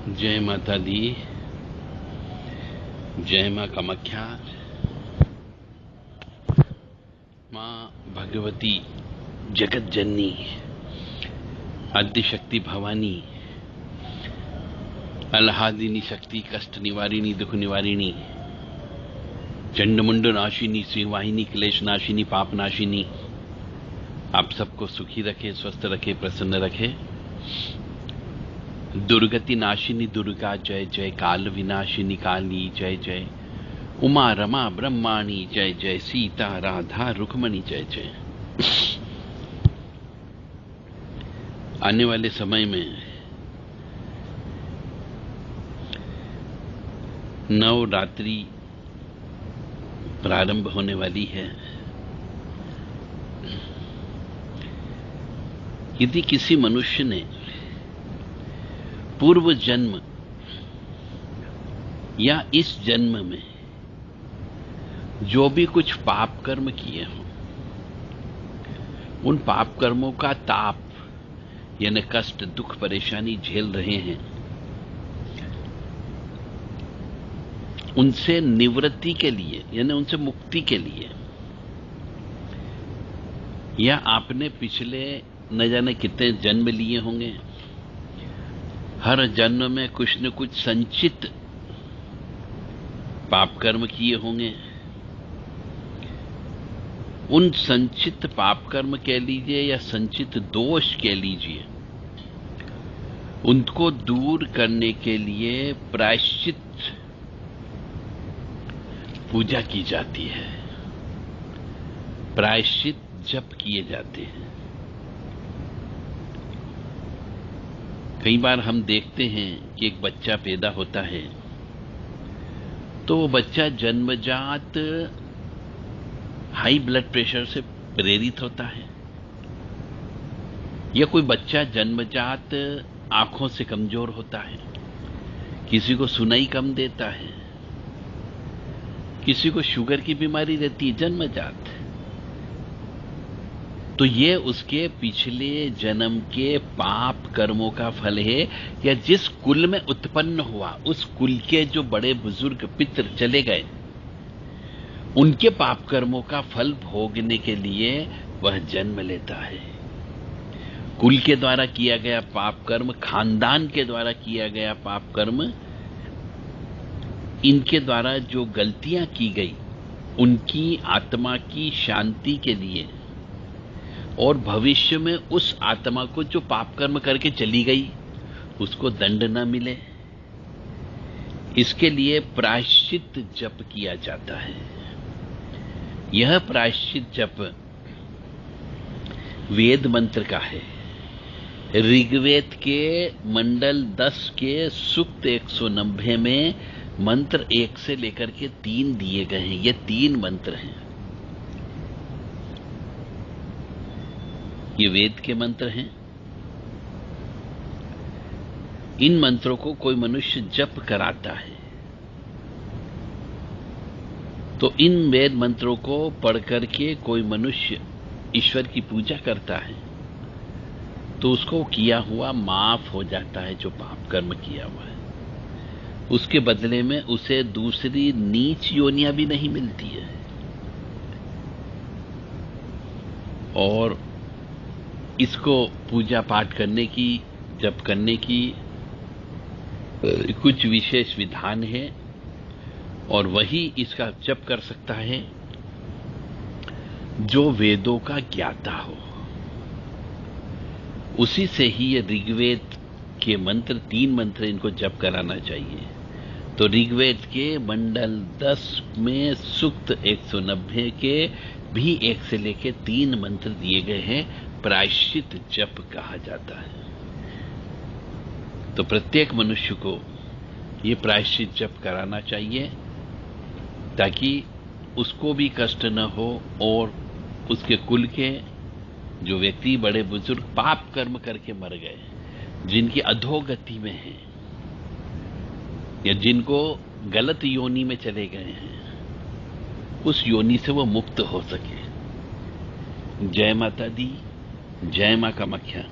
जय माता दी। जय माँ कामाख्या। माँ भगवती जगत जननी आदिशक्ति भवानी अल्हादिनी शक्ति कष्ट निवारिणी दुख निवारिणी चंडमुंड नाशिनी श्रीवाहिनी क्लेश नाशिनी पाप नाशिनी आप सबको सुखी रखे, स्वस्थ रखे, प्रसन्न रखे। दुर्गति नाशिनी दुर्गा जय जय, काल विनाशिनी काली जय जय, उमा रमा ब्रह्माणी जय जय, सीता राधा रुक्मणी जय जय। आने वाले समय में नवरात्रि प्रारंभ होने वाली है। यदि किसी मनुष्य ने पूर्व जन्म या इस जन्म में जो भी कुछ पाप कर्म किए हों, उन पाप कर्मों का ताप यानी कष्ट दुख परेशानी झेल रहे हैं, उनसे निवृत्ति के लिए यानी उनसे मुक्ति के लिए, या आपने पिछले न जाने कितने जन्म लिए होंगे, हर जन्म में कुछ न कुछ संचित पाप कर्म किए होंगे, उन संचित पाप कर्म कह लीजिए या संचित दोष कह लीजिए, उनको दूर करने के लिए प्रायश्चित पूजा की जाती है, प्रायश्चित जप किए जाते हैं। कई बार हम देखते हैं कि एक बच्चा पैदा होता है तो वो बच्चा जन्मजात हाई ब्लड प्रेशर से प्रेरित होता है, या कोई बच्चा जन्मजात आंखों से कमजोर होता है, किसी को सुनाई कम देता है, किसी को शुगर की बीमारी रहती है जन्मजात। तो ये उसके पिछले जन्म के पाप कर्मों का फल है, या जिस कुल में उत्पन्न हुआ उस कुल के जो बड़े बुजुर्ग पितर चले गए, उनके पाप कर्मों का फल भोगने के लिए वह जन्म लेता है। कुल के द्वारा किया गया पाप कर्म, खानदान के द्वारा किया गया पाप कर्म, इनके द्वारा जो गलतियां की गई उनकी आत्मा की शांति के लिए और भविष्य में उस आत्मा को जो पाप कर्म करके चली गई उसको दंड न मिले, इसके लिए प्रायश्चित जप किया जाता है। यह प्रायश्चित जप वेद मंत्र का है। ऋग्वेद के मंडल 10 के सूक्त 190 में मंत्र 1 से लेकर के 3 दिए गए हैं। ये 3 मंत्र हैं, ये वेद के मंत्र हैं। इन मंत्रों को कोई मनुष्य जप कराता है तो इन वेद मंत्रों को पढ़ करके कोई मनुष्य ईश्वर की पूजा करता है तो उसको किया हुआ माफ हो जाता है, जो पाप कर्म किया हुआ है। उसके बदले में उसे दूसरी नीच योनियां भी नहीं मिलती है, और इसको पूजा पाठ करने की, जप करने की कुछ विशेष विधान है, और वही इसका जप कर सकता है जो वेदों का ज्ञाता हो। उसी से ही ये ऋग्वेद के मंत्र 3 मंत्र इनको जप कराना चाहिए। तो ऋग्वेद के मंडल 10 में सूक्त 190 के भी 1 से लेकर 3 मंत्र दिए गए हैं, प्रायश्चित जप कहा जाता है। तो प्रत्येक मनुष्य को ये प्रायश्चित जप कराना चाहिए ताकि उसको भी कष्ट न हो और उसके कुल के जो व्यक्ति बड़े बुजुर्ग पाप कर्म करके मर गए, जिनकी अधोगति में हैं या जिनको गलत योनि में चले गए हैं, उस योनि से वो मुक्त हो सके। जय माता दी। जय मां कामाख्या।